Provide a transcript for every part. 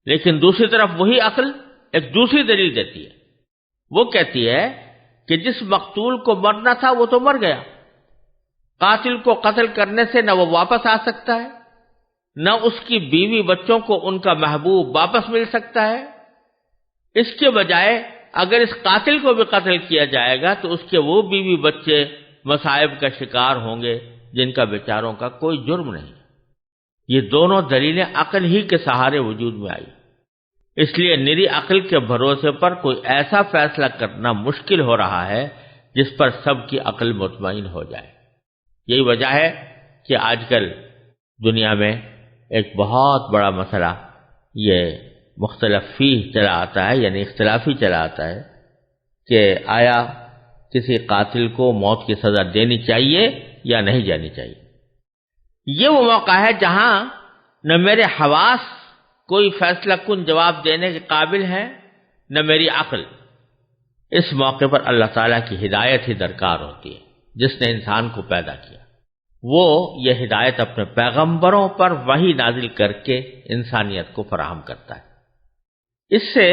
لیکن دوسری طرف وہی عقل ایک دوسری دلیل دیتی ہے. وہ کہتی ہے کہ جس مقتول کو مرنا تھا وہ تو مر گیا، قاتل کو قتل کرنے سے نہ وہ واپس آ سکتا ہے، نہ اس کی بیوی بچوں کو ان کا محبوب واپس مل سکتا ہے. اس کے بجائے اگر اس قاتل کو بھی قتل کیا جائے گا تو اس کے وہ بیوی بچے مصائب کا شکار ہوں گے جن کا بیچاروں کا کوئی جرم نہیں. یہ دونوں دلیلیں عقل ہی کے سہارے وجود میں آئی. اس لیے نری عقل کے بھروسے پر کوئی ایسا فیصلہ کرنا مشکل ہو رہا ہے جس پر سب کی عقل مطمئن ہو جائے. یہی وجہ ہے کہ آج کل دنیا میں ایک بہت بڑا مسئلہ یہ مختلف فیہ چلا آتا ہے، یعنی اختلافی چلا آتا ہے کہ آیا کسی قاتل کو موت کی سزا دینی چاہیے یا نہیں دینی چاہیے. یہ وہ موقع ہے جہاں نہ میرے حواس کوئی فیصلہ کن جواب دینے کے قابل ہیں نہ میری عقل. اس موقع پر اللہ تعالیٰ کی ہدایت ہی درکار ہوتی ہے. جس نے انسان کو پیدا کیا وہ یہ ہدایت اپنے پیغمبروں پر وحی نازل کر کے انسانیت کو فراہم کرتا ہے. اس سے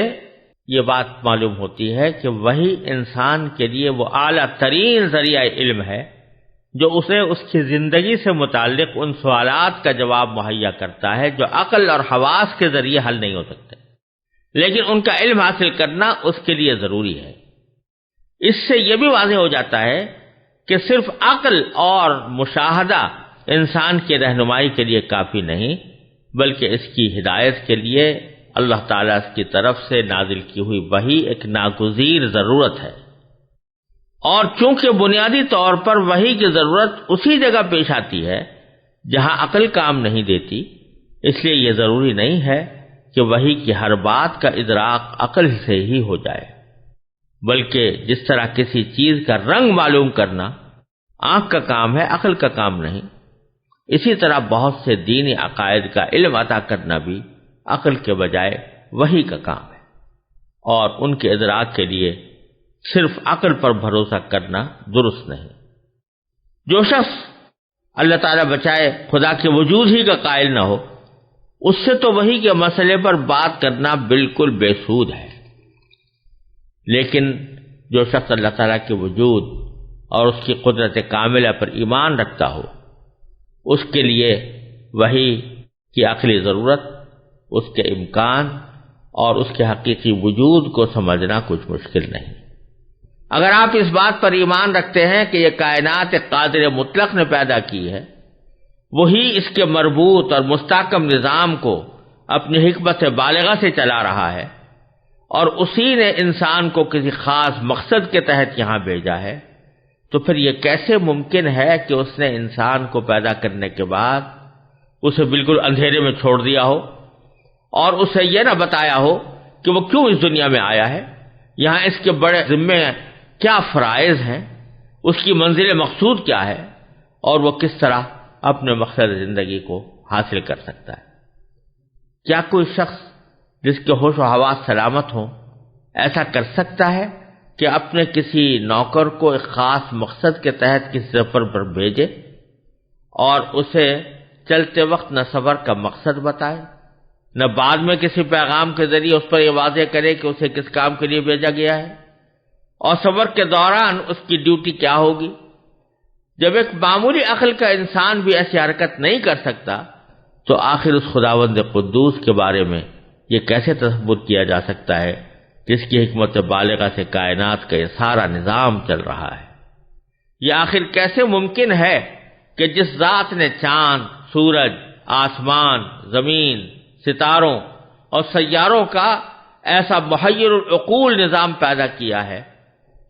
یہ بات معلوم ہوتی ہے کہ وحی انسان کے لیے وہ اعلیٰ ترین ذریعہ علم ہے جو اسے اس کی زندگی سے متعلق ان سوالات کا جواب مہیا کرتا ہے جو عقل اور حواس کے ذریعے حل نہیں ہو سکتے، لیکن ان کا علم حاصل کرنا اس کے لیے ضروری ہے. اس سے یہ بھی واضح ہو جاتا ہے کہ صرف عقل اور مشاہدہ انسان کی رہنمائی کے لیے کافی نہیں، بلکہ اس کی ہدایت کے لیے اللہ تعالیٰ کی طرف سے نازل کی ہوئی وحی ایک ناگزیر ضرورت ہے. اور چونکہ بنیادی طور پر وحی کی ضرورت اسی جگہ پیش آتی ہے جہاں عقل کام نہیں دیتی، اس لیے یہ ضروری نہیں ہے کہ وحی کی ہر بات کا ادراک عقل سے ہی ہو جائے، بلکہ جس طرح کسی چیز کا رنگ معلوم کرنا آنکھ کا کام ہے، عقل کا کام نہیں، اسی طرح بہت سے دینی عقائد کا علم عطا کرنا بھی عقل کے بجائے وحی کا کام ہے، اور ان کے ادراک کے لیے صرف عقل پر بھروسہ کرنا درست نہیں. جو شخص اللہ تعالیٰ بچائے خدا کے وجود ہی کا قائل نہ ہو، اس سے تو وحی کے مسئلے پر بات کرنا بالکل بے سود ہے. لیکن جو شخص اللہ تعالیٰ کے وجود اور اس کی قدرت کاملہ پر ایمان رکھتا ہو، اس کے لیے وحی کی عقلی ضرورت، اس کے امکان اور اس کے حقیقی وجود کو سمجھنا کچھ مشکل نہیں. اگر آپ اس بات پر ایمان رکھتے ہیں کہ یہ کائنات ایک قادر مطلق نے پیدا کی ہے، وہی اس کے مربوط اور مستحکم نظام کو اپنی حکمت بالغہ سے چلا رہا ہے، اور اسی نے انسان کو کسی خاص مقصد کے تحت یہاں بھیجا ہے، تو پھر یہ کیسے ممکن ہے کہ اس نے انسان کو پیدا کرنے کے بعد اسے بالکل اندھیرے میں چھوڑ دیا ہو اور اسے یہ نہ بتایا ہو کہ وہ کیوں اس دنیا میں آیا ہے، یہاں اس کے بڑے ذمے کیا فرائض ہیں، اس کی منزل مقصود کیا ہے، اور وہ کس طرح اپنے مقصد زندگی کو حاصل کر سکتا ہے. کیا کوئی شخص جس کے ہوش و حواس سلامت ہوں ایسا کر سکتا ہے کہ اپنے کسی نوکر کو ایک خاص مقصد کے تحت کسی سفر پر بھیجے اور اسے چلتے وقت نہ سفر کا مقصد بتائے، نہ بعد میں کسی پیغام کے ذریعے اس پر یہ واضح کرے کہ اسے کس کام کے لیے بھیجا گیا ہے، اور سفر کے دوران اس کی ڈیوٹی کیا ہوگی؟ جب ایک معمولی عقل کا انسان بھی ایسی حرکت نہیں کر سکتا تو آخر اس خداوند قدوس کے بارے میں یہ کیسے تصور کیا جا سکتا ہے جس کی حکمت بالغہ سے کائنات کا یہ سارا نظام چل رہا ہے؟ یہ آخر کیسے ممکن ہے کہ جس ذات نے چاند، سورج، آسمان، زمین، ستاروں اور سیاروں کا ایسا محیر العقول نظام پیدا کیا ہے،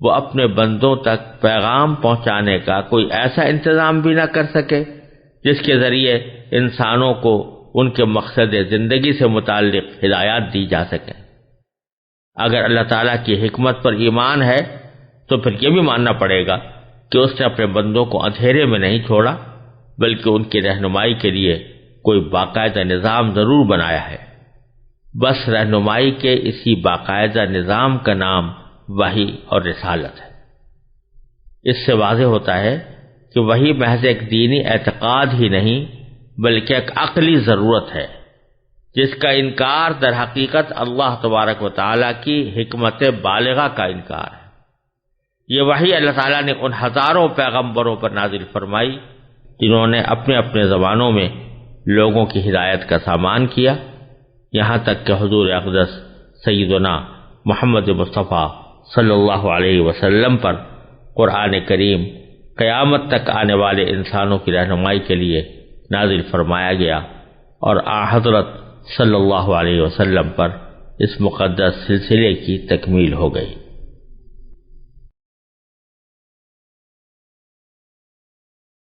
وہ اپنے بندوں تک پیغام پہنچانے کا کوئی ایسا انتظام بھی نہ کر سکے جس کے ذریعے انسانوں کو ان کے مقصد زندگی سے متعلق ہدایات دی جا سکیں؟ اگر اللہ تعالیٰ کی حکمت پر ایمان ہے تو پھر یہ بھی ماننا پڑے گا کہ اس نے اپنے بندوں کو اندھیرے میں نہیں چھوڑا، بلکہ ان کی رہنمائی کے لیے کوئی باقاعدہ نظام ضرور بنایا ہے. بس رہنمائی کے اسی باقاعدہ نظام کا نام وحی اور رسالت ہے. اس سے واضح ہوتا ہے کہ وحی محض ایک دینی اعتقاد ہی نہیں بلکہ ایک عقلی ضرورت ہے. جس کا انکار در حقیقت اللہ تبارک و تعالیٰ کی حکمت بالغہ کا انکار ہے۔ یہ وحی اللہ تعالیٰ نے ان ہزاروں پیغمبروں پر نازل فرمائی جنہوں نے اپنے اپنے زبانوں میں لوگوں کی ہدایت کا سامان کیا، یہاں تک کہ حضور اقدس سیدنا محمد مصطفیٰ صلی اللہ علیہ وسلم پر قرآن کریم قیامت تک آنے والے انسانوں کی رہنمائی کے لیے نازل فرمایا گیا، اور حضرت صلی اللہ علیہ وسلم پر اس مقدس سلسلے کی تکمیل ہو گئی۔